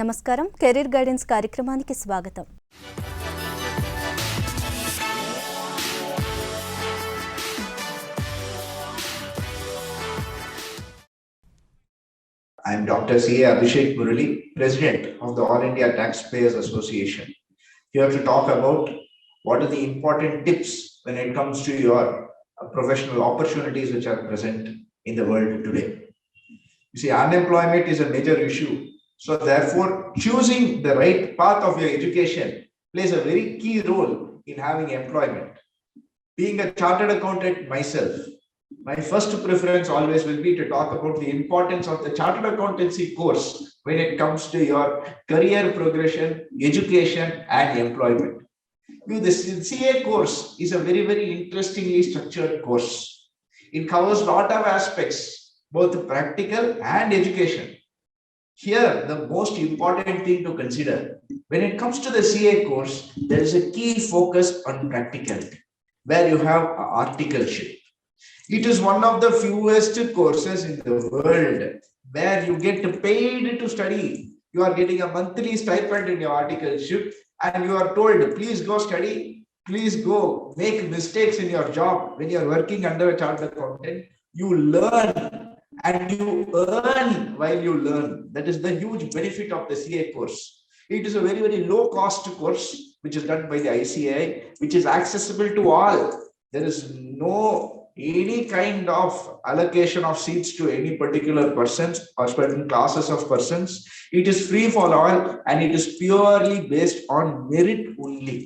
నమస్కారం career guidance కార్యక్రమానికి స్వాగతం. I am Dr. C. Abhishek Murali, President of the All India Taxpayers Association, here to talk about what are the important tips when it comes to your professional opportunities which are present in the world today. You see, unemployment is a major issue. So therefore, choosing the right path of your education plays a very key role in having employment. Being a chartered accountant myself, my first preference always will be to talk about the importance of the chartered accountancy course when it comes to your career progression, education, and employment. The CA course is a very, very interestingly structured course. It covers a lot of aspects, both practical and education. Here, the most important thing to consider, when it comes to the CA course, there is a key focus on practicality, where you have articleship. It is one of the fewest courses in the world where you get paid to study. You are getting a monthly stipend in your articleship and you are told, please go study, please go make mistakes in your job. When you are working under a chartered accountant, you learn and you earn while you learn. That is the huge benefit of the CA course. It is a very, very low cost course which is done by the ICAI, which is accessible to all. There is no any kind of allocation of seats to any particular persons or certain classes of persons. It is free for all and it is purely based on merit only.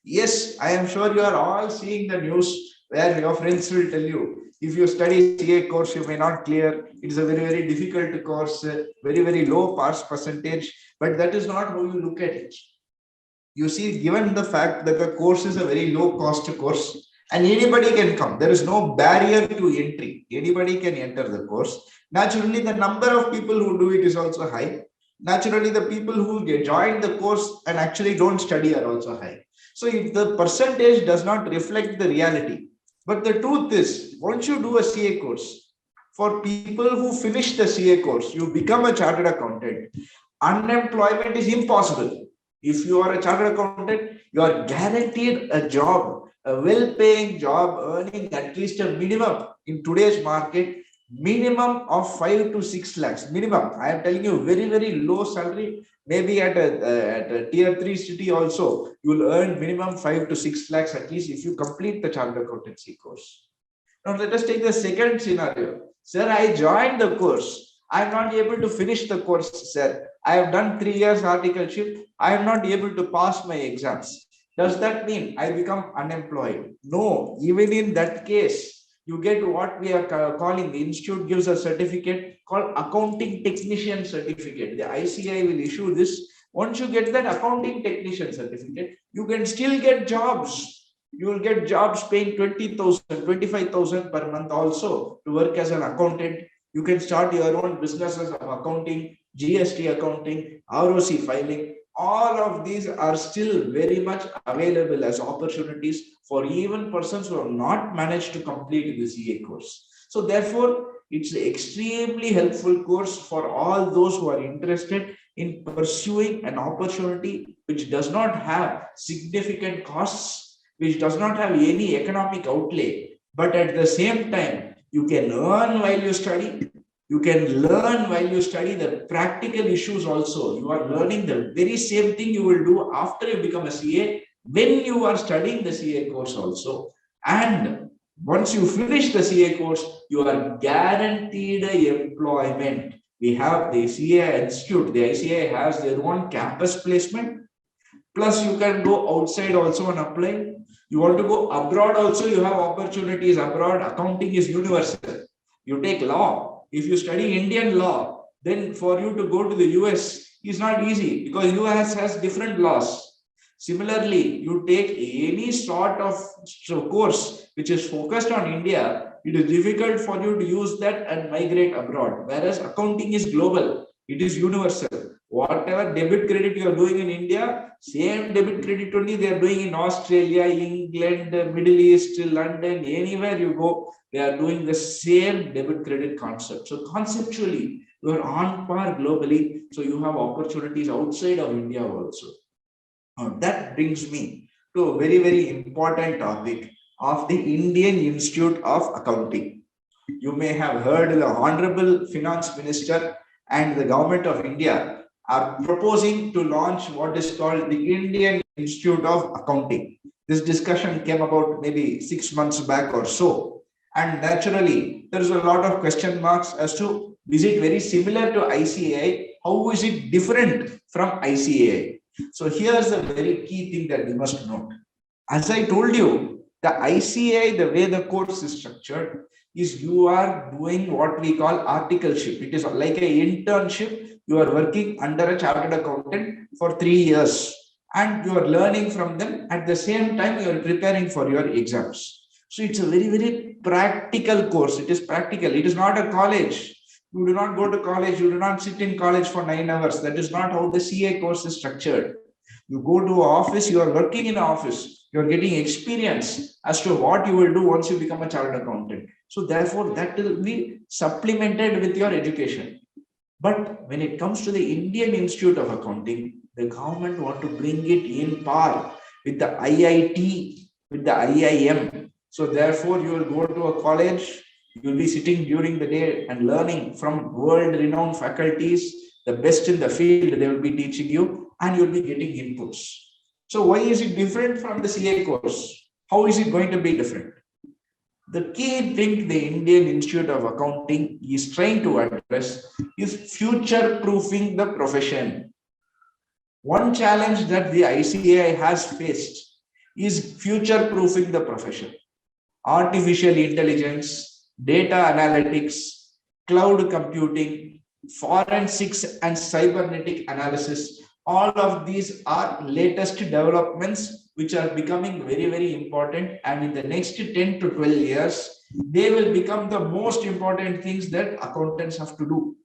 Yes, I am sure you are all seeing the news where your friends will tell you, if you study CA course, you may not clear. It is a very, very difficult course, very, very low pass percentage, but that is not how you look at it. You see, given the fact that the course is a very low cost course, and anybody can come. There is no barrier to entry. Anybody can enter the course. Naturally, the number of people who do it is also high. Naturally, the people who join the course and actually don't study are also high. So if the percentage does not reflect the reality. But the truth is, once you do a CA course, for people who finish the CA course, you become a chartered accountant. Unemployment is impossible. If you are a chartered accountant, you are guaranteed a job, a well-paying job, earning at least a minimum in today's market, minimum of 5 to 6 lakhs. Minimum. I am telling you, very, very low salary. Maybe at a tier 3 city also, you will earn minimum 5 to 6 lakhs at least if you complete the chartered accountancy course. Now let us take the second scenario. Sir, I joined the course. I am not able to finish the course, sir. I have done 3 years articleship. I am not able to pass my exams. Does that mean I become unemployed? No, even in that case, you get what we are calling, the institute gives a certificate called accounting technician certificate. The ICAI will issue this. Once you get that accounting technician certificate, you can still get jobs. You will get jobs paying 20,000, 25,000 per month also to work as an accountant. You can start your own businesses of accounting, GST accounting, ROC filing. All of these are still very much available as opportunities for even persons who have not managed to complete the CA course. So therefore, it's an extremely helpful course for all those who are interested in pursuing an opportunity which does not have significant costs, which does not have any economic outlay, but at the same time, you can earn while you study. You can learn while you study the practical issues also. You are learning the very same thing you will do after you become a CA when you are studying the CA course also. And once you finish the CA course, you are guaranteed employment. We have the CA Institute. The ICAI has their own campus placement. Plus, you can go outside also and apply. You want to go abroad also, you have opportunities abroad. Accounting is universal. You take law. If you study Indian law, then for you to go to the US is not easy because US has different laws. Similarly, you take any sort of course which is focused on India, it is difficult for you to use that and migrate abroad. Whereas accounting is global, it is universal. Whatever debit credit you are doing in India, same debit credit only they are doing in Australia, England, Middle East, London, anywhere you go, they are doing the same debit credit concept. So conceptually, You are on par globally, so you have opportunities outside of India also. That brings me to a very, very important topic of the Indian Institute of Accounting. You may have heard the Honorable Finance Minister and the Government of India are proposing to launch what is called the Indian Institute of Accounting. This discussion came about maybe 6 months back or so. And naturally, there is a lot of question marks as to, is it very similar to ICAI? How is it different from ICAI? So here's the very key thing that we must note. As I told you, the ICAI, the way the course is structured, is you are doing what we call articleship. It is like an internship. You are working under a chartered accountant for 3 years and you are learning from them. At the same time, you are preparing for your exams. So it's a very, very practical course. It is practical. It is not a college. You do not go to college. You do not sit in college for 9 hours. That is not how the CA course is structured. You go to an office, you are working in an office, you are getting experience as to what you will do once you become a chartered accountant. So therefore, that will be supplemented with your education. But when it comes to the Indian Institute of Accounting, the government want to bring it in par with the IIT, with the IIM. So therefore, you will go to a college, you will be sitting during the day and learning from world-renowned faculties, the best in the field they will be teaching you, and you'll be getting inputs. So why is it different from the CA course? How is it going to be different? The key thing the Indian Institute of Accounting is trying to address is future-proofing the profession. One challenge that the ICAI has faced is future-proofing the profession. Artificial intelligence, data analytics, cloud computing, forensics and cybernetic analysis, all of these are latest developments which are becoming very, very important, and in the next 10 to 12 years, they will become the most important things that accountants have to do.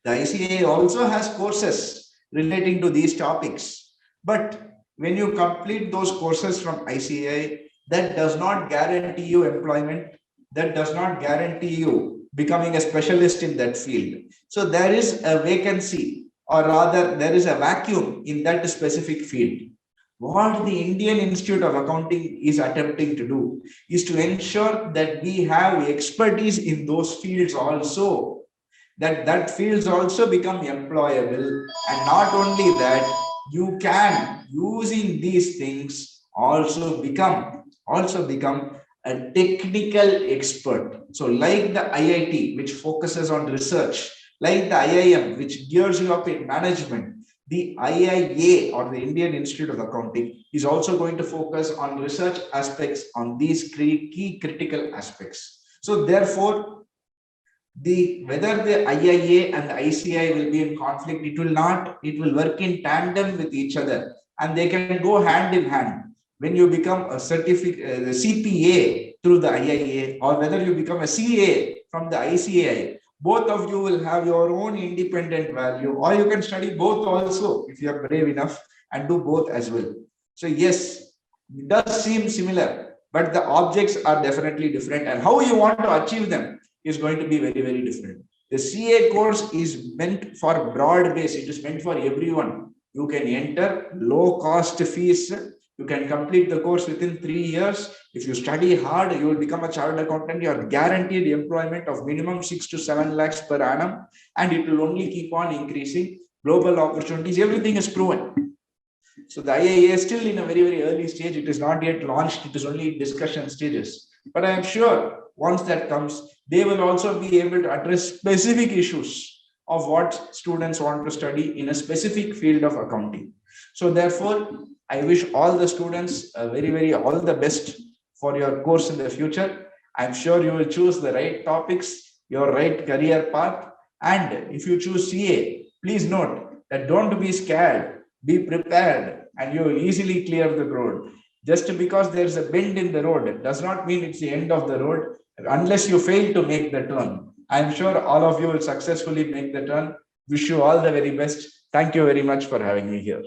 The ICAI also has courses relating to these topics, but when you complete those courses from ICAI, that does not guarantee you employment, that does not guarantee you becoming a specialist in that field. So there is a vacancy, or rather there is a vacuum in that specific field. What the Indian Institute of Accounting is attempting to do is to ensure that we have expertise in those fields also, that fields also become employable, and not only that, you can, using these things, also become a technical expert. So like the IIT, which focuses on research, like the IIM, which gears you up in management, the IIA, or the Indian Institute of Accounting, is also going to focus on research aspects on these key critical aspects. So therefore, whether the IIA and the ICI will be in conflict, it will not. It will work in tandem with each other, and they can go hand in hand. When you become a certificate CPA through the IIA, or whether you become a CA from the ICAI, both of you will have your own independent value, or you can study both also if you are brave enough and do both as well. So yes, it does seem similar, but the objects are definitely different, and how you want to achieve them is going to be very, very different. The CA course is meant for broad base. It is meant for everyone. You can enter low cost fees. You can complete the course within 3 years. If you study hard, you will become a chartered accountant. You are guaranteed employment of minimum 6 to 7 lakhs per annum, and it will only keep on increasing. Global opportunities, everything is proven. So the IIA is still in a very, very early stage. It is not yet launched. It is only discussion stages. But I am sure once that comes, they will also be able to address specific issues of what students want to study in a specific field of accounting. So therefore, I wish all the students all the best for your course in the future. I'm sure you will choose the right topics, your right career path. And if you choose CA, please note that don't be scared, be prepared, and you will easily clear the road. Just because there's a bend in the road does not mean it's the end of the road unless you fail to make the turn. I'm sure all of you will successfully make the turn. Wish you all the very best. Thank you very much for having me here.